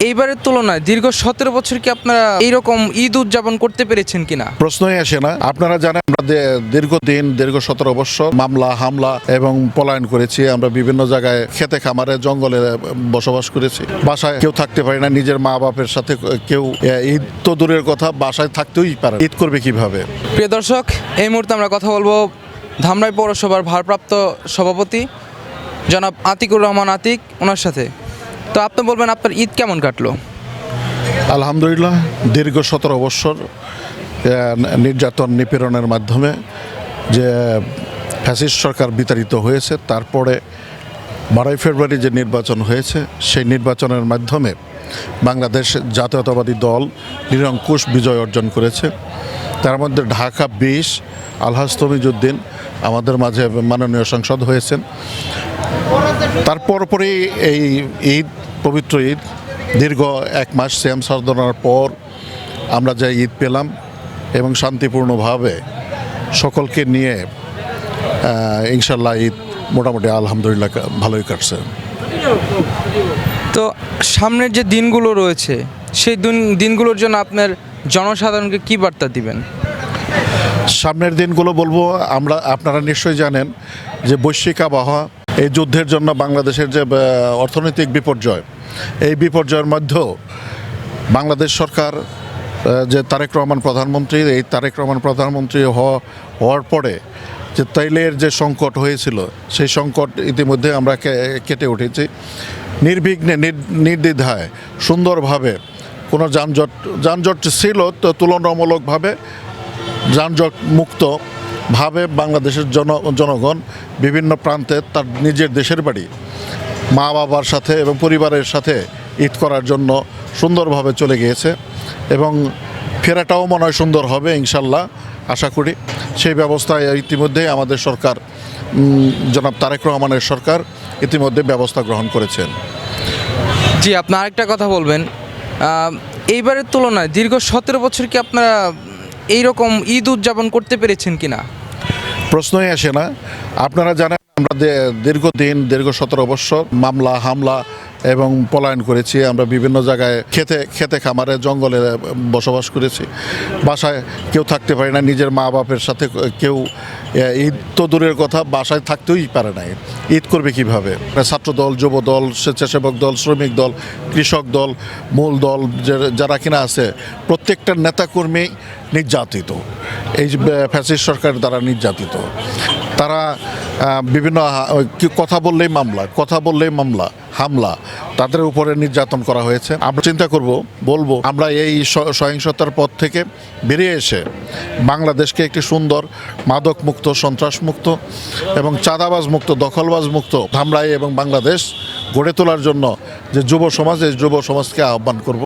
এইবারের তুলনায় দীর্ঘ 17 বছর কি আপনারা এইরকম ঈদ উদযাপন করতে পেরেছেন কিনা? প্রশ্নই আসে না। আপনারা জানেন আমরা দীর্ঘ 17 বছর মামলা হামলা এবং পলায়ন করেছি। আমরা বিভিন্ন জায়গায় খেতে খামারে জঙ্গলে বসবাস করেছি। বাসায় কেউ থাকতে পারে না, নিজের মা বাপের সাথে কেউ ঈদ তো দূরের কথা, বাসায় থাকতেই পারে। ঈদ করবে কিভাবে? প্রিয় দর্শক, এই মুহূর্তে আমরা কথা বলবো ধামরাই পৌরসভার ভারপ্রাপ্ত সভাপতি জনাব আতিকুর রহমান আতিক ওনার সাথে। তো আপনি বলবেন আপনার ঈদ কেমন কাটলো? আলহামদুলিল্লাহ, দীর্ঘ 17 বছর নির্যাতন নিপীড়নের মাধ্যমে যে ফ্যাসিস্ট সরকার বিতাড়িত হয়েছে, তারপরে 12 ফেব্রুয়ারি যে নির্বাচন হয়েছে, সেই নির্বাচনের মাধ্যমে বাংলাদেশ জাতীয়তাবাদী দল নিরঙ্কুশ বিজয় অর্জন করেছে। তার মধ্যে ঢাকা 20 আলহাজ তমিজউদ্দিন আমাদের মাঝে মাননীয় সংসদ হয়েছেন। তারপর পরেই এই ঈদ, পবিত্র ঈদ, দীর্ঘ 1 মাস সিয়াম সাধনার পর আমরা যে ঈদ পেলাম এবং শান্তিপূর্ণভাবে সকলকে নিয়ে ইনশাল্লাহ ঈদ মোটামুটি আলহামদুলিল্লাহ ভালোই কাটছে। তো সামনের যে দিনগুলো রয়েছে সেই দিনগুলোর জন্য আপনার জনসাধারণকে কী বার্তা দিবেন? সামনের দিনগুলো বলবো, আপনারা নিশ্চয়ই জানেন যে বৈশ্বিক আবহাওয়া, এই যুদ্ধের জন্য বাংলাদেশের যে অর্থনৈতিক বিপর্যয়, এই বিপর্যয়ের মধ্যেও বাংলাদেশ সরকার যে তারেক রহমান প্রধানমন্ত্রী, এই তারেক রহমান প্রধানমন্ত্রী হওয়ার পরে যে তৈলের যে সংকট হয়েছিল, সেই সংকট ইতিমধ্যে আমরা কেটে উঠেছি। নির্বিঘ্নে নির্দ্বিধায় সুন্দরভাবে কোনো যানজট ছিল তো তুলনামূলকভাবে যানজট মুক্তভাবে বাংলাদেশের জনগণ বিভিন্ন প্রান্তে তার নিজের দেশের বাড়ি মা বাবার সাথে এবং পরিবারের সাথে ঈদ করার জন্য সুন্দরভাবে চলে গিয়েছে এবং ফেরাটাও মনে হয় সুন্দর হবে ইনশাল্লাহ, আশা করি। সেই ব্যবস্থায় ইতিমধ্যে আমাদের সরকার, জনাব তারেক রহমানের সরকার ইতিমধ্যে ব্যবস্থা গ্রহণ করেছেন। জি, আপনি আরেকটা কথা বলবেন, এইবারের তুলনায় দীর্ঘ 17 বছর কি আপনারা এইরকম ঈদ উদযাপন করতে পেরেছেন কিনা? প্রশ্নই আসে না। আপনারা জানেন আমরা দীর্ঘ 17 বছর মামলা হামলা এবং পলায়ন করেছি। আমরা বিভিন্ন জায়গায় খেতে খামারে জঙ্গলে বসবাস করেছি। বাসায় কেউ থাকতে পারে না, নিজের মা বাপের সাথে কেউ ঈদ তো দূরের কথা, বাসায় থাকতেই পারে না। ঈদ করবে কিভাবে? ছাত্রদল, যুবদল, স্বেচ্ছাসেবক দল, শ্রমিক দল, কৃষক দল, মূল দল যারা কিনা আছে, প্রত্যেকটা নেতাকর্মী নির্যাতিত, এই ফ্যাসিস্ট সরকার দ্বারা নির্যাতিত। তারা বিভিন্ন কথা বললেই মামলা হামলা, তাদের উপরে নির্যাতন করা হয়েছে। আমরা চিন্তা বলবো আমরা এই সহিংসতার পথ থেকে বেরিয়ে এসে বাংলাদেশকে একটি সুন্দর মাদক মুক্ত, সন্ত্রাস মুক্ত এবং চাঁদাবাজ মুক্ত, দখলবাজ মুক্ত ধামরাই এবং বাংলাদেশ গড়ে তোলার জন্য যে যুব সমাজ, এই যুব সমাজকে আহ্বান করব।